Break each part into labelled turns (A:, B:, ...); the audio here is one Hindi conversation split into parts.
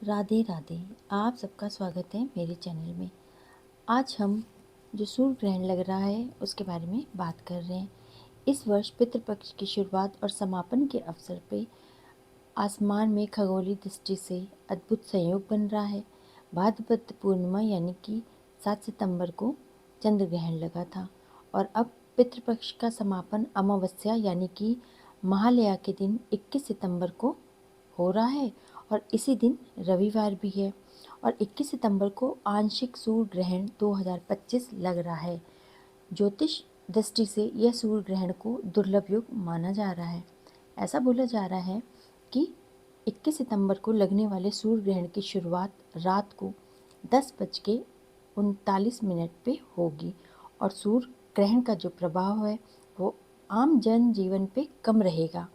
A: राधे राधे। आप सबका स्वागत है मेरे चैनल में। आज हम जो सूर्य ग्रहण लग रहा है उसके बारे में बात कर रहे हैं। इस वर्ष पितृपक्ष की शुरुआत और समापन के अवसर पे आसमान में खगोलीय दृष्टि से अद्भुत संयोग बन रहा है। भाद्रपद पूर्णिमा यानी कि 7 सितंबर को चंद्र ग्रहण लगा था और अब पितृपक्ष का समापन अमावस्या यानी कि महालया के दिन 21 सितंबर को हो रहा है और इसी दिन रविवार भी है और 21 सितंबर को आंशिक सूर्य ग्रहण 2025 लग रहा है। ज्योतिष दृष्टि से यह सूर्य ग्रहण को दुर्लभ योग माना जा रहा है। ऐसा बोला जा रहा है कि 21 सितंबर को लगने वाले सूर्य ग्रहण की शुरुआत रात को 10:39 पे होगी और सूर्य ग्रहण का जो प्रभाव है वो आम जन जीवन पे कम रहेगा।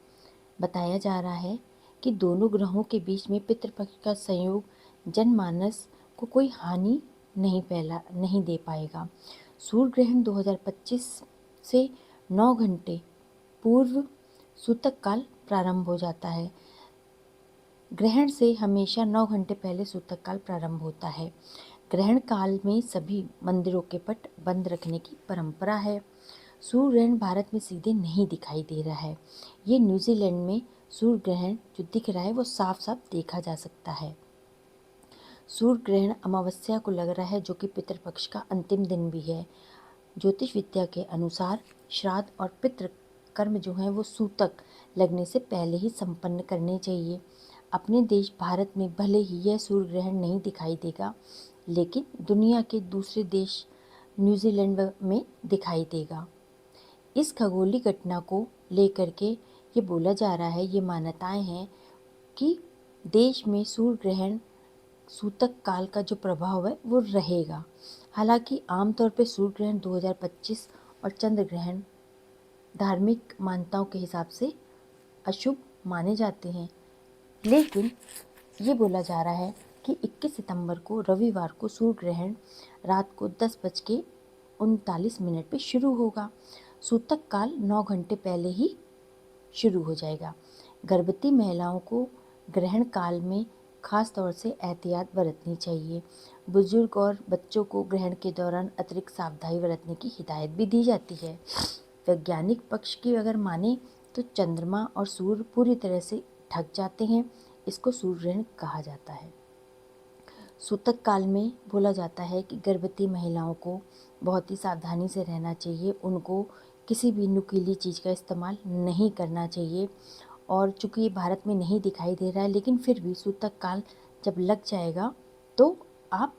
A: बताया जा रहा है कि दोनों ग्रहों के बीच में पितृपक्ष का संयोग जनमानस को कोई हानि नहीं दे पाएगा। सूर्य ग्रहण 2025 से 9 घंटे पूर्व सूतक काल प्रारंभ हो जाता है। ग्रहण से हमेशा 9 घंटे पहले सूतक काल प्रारंभ होता है। ग्रहण काल में सभी मंदिरों के पट बंद रखने की परंपरा है। सूर्य ग्रहण भारत में सीधे नहीं दिखाई दे रहा है। ये न्यूजीलैंड में सूर्य ग्रहण जो दिख रहा है वो साफ साफ देखा जा सकता है। सूर्य ग्रहण अमावस्या को लग रहा है जो कि पितृपक्ष का अंतिम दिन भी है। ज्योतिष विद्या के अनुसार श्राद्ध और पितृ कर्म जो हैं वो सूतक लगने से पहले ही संपन्न करने चाहिए। अपने देश भारत में भले ही यह सूर्य ग्रहण नहीं दिखाई देगा, लेकिन दुनिया के दूसरे देश न्यूजीलैंड में दिखाई देगा। इस खगोलीय घटना को लेकर के ये बोला जा रहा है, ये मान्यताएं हैं कि देश में सूर्य ग्रहण सूतक काल का जो प्रभाव है वो रहेगा। हालांकि आमतौर पर सूर्य ग्रहण 2025 और चंद्र ग्रहण धार्मिक मान्यताओं के हिसाब से अशुभ माने जाते हैं, लेकिन ये बोला जा रहा है कि 21 सितंबर को रविवार को सूर्य ग्रहण रात को 10:39 पे शुरू होगा। सूतक काल 9 घंटे पहले ही शुरू हो जाएगा। गर्भवती महिलाओं को ग्रहण काल में खास तौर से एहतियात बरतनी चाहिए। बुजुर्ग और बच्चों को ग्रहण के दौरान अतिरिक्त सावधानी बरतने की हिदायत भी दी जाती है। वैज्ञानिक पक्ष की अगर माने तो चंद्रमा और सूर्य पूरी तरह से ढक जाते हैं। इसको सूर्य ग्रहण कहा जाता है। सूतक काल में बोला जाता है कि गर्भवती महिलाओं को बहुत ही सावधानी से रहना चाहिए। उनको किसी भी नुकीली चीज़ का इस्तेमाल नहीं करना चाहिए। और चूँकि ये भारत में नहीं दिखाई दे रहा है, लेकिन फिर भी सूतक काल जब लग जाएगा तो आप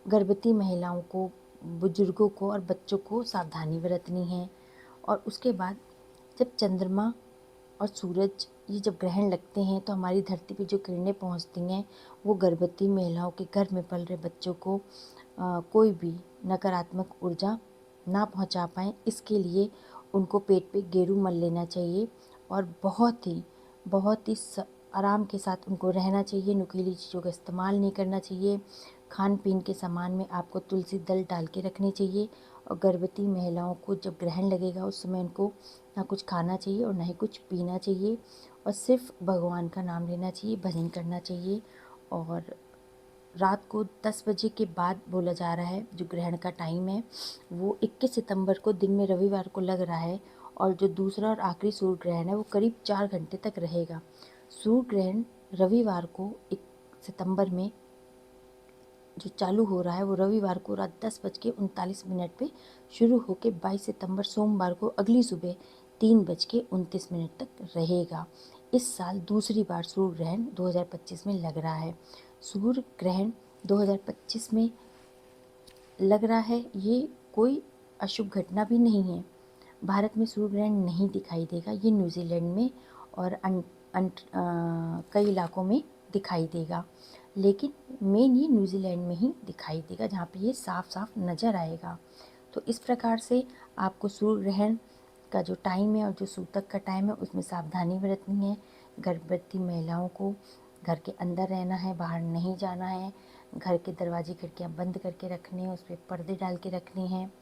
A: गर्भवती महिलाओं को, बुजुर्गों को और बच्चों को सावधानी बरतनी है। और उसके बाद जब चंद्रमा और सूरज ये जब ग्रहण लगते हैं तो हमारी धरती पे जो किरणें पहुंचती हैं वो गर्भवती महिलाओं के गर्भ में पल रहे बच्चों को कोई भी नकारात्मक ऊर्जा ना पहुंचा पाए, इसके लिए उनको पेट पे गेरू मल लेना चाहिए और बहुत ही आराम के साथ उनको रहना चाहिए। नुकीली चीज़ों का इस्तेमाल नहीं करना चाहिए। खान पीन के सामान में आपको तुलसी दल डाल के रखनी चाहिए। और गर्भवती महिलाओं को जब ग्रहण लगेगा उस समय उनको ना कुछ खाना चाहिए और ना ही कुछ पीना चाहिए और सिर्फ भगवान का नाम लेना चाहिए, भजन करना चाहिए। और रात को 10 बजे के बाद बोला जा रहा है जो ग्रहण का टाइम है वो 21 सितंबर को दिन में रविवार को लग रहा है और जो दूसरा और आखिरी सूर्य ग्रहण है वो करीब 4 घंटे तक रहेगा। सूर्य ग्रहण रविवार को 1 सितंबर में जो चालू हो रहा है वो रविवार को रात 10:39 पे शुरू होकर 22 सितंबर सोमवार को अगली सुबह 3:29 तक रहेगा। इस साल दूसरी बार सूर्य ग्रहण 2025 में लग रहा है। सूर्य ग्रहण 2025 में लग रहा है, ये कोई अशुभ घटना भी नहीं है। भारत में सूर्य ग्रहण नहीं दिखाई देगा, ये न्यूजीलैंड में और कई इलाकों में दिखाई देगा, लेकिन मेन ये न्यूजीलैंड में ही दिखाई देगा जहाँ पे ये साफ साफ नज़र आएगा। तो इस प्रकार से आपको सूर्य ग्रहण का जो टाइम है और जो सूतक का टाइम है उसमें सावधानी बरतनी है। गर्भवती महिलाओं को घर के अंदर रहना है, बाहर नहीं जाना है। घर के दरवाजे खिड़कियाँ बंद करके रखने हैं, उस पर पर्दे डाल के रखने हैं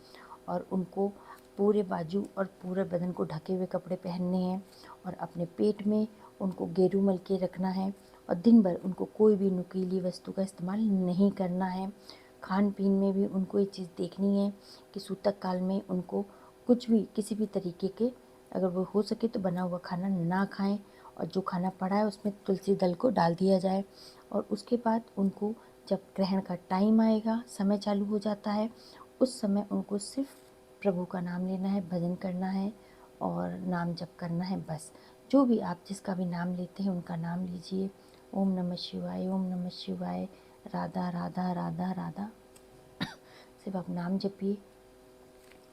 A: और उनको पूरे बाजू और पूरे बदन को ढके हुए कपड़े पहनने हैं और अपने पेट में उनको गेरू मल के रखना है और दिन भर उनको कोई भी नुकीली वस्तु का इस्तेमाल नहीं करना है। खान पीन में भी उनको ये चीज़ देखनी है कि सूतक काल में उनको कुछ भी किसी भी तरीके के, अगर वो हो सके तो बना हुआ खाना ना खाएं, और जो खाना पड़ा है उसमें तुलसी दल को डाल दिया जाए। और उसके बाद उनको जब ग्रहण का टाइम आएगा, समय चालू हो जाता है, उस समय उनको सिर्फ प्रभु का नाम लेना है, भजन करना है और नाम जप करना है बस। जो भी आप जिसका भी नाम लेते हैं उनका नाम लीजिए। ओम नमः शिवाय, ओम नमः शिवाय, राधा राधा राधा राधा, सिर्फ आप नाम जपिए।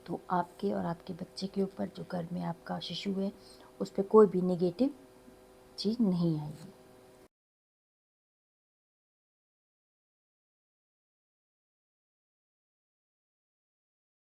A: तो आपके और आपके बच्चे के ऊपर, जो घर में आपका शिशु है, उस पर कोई भी नेगेटिव चीज़ नहीं आएगी।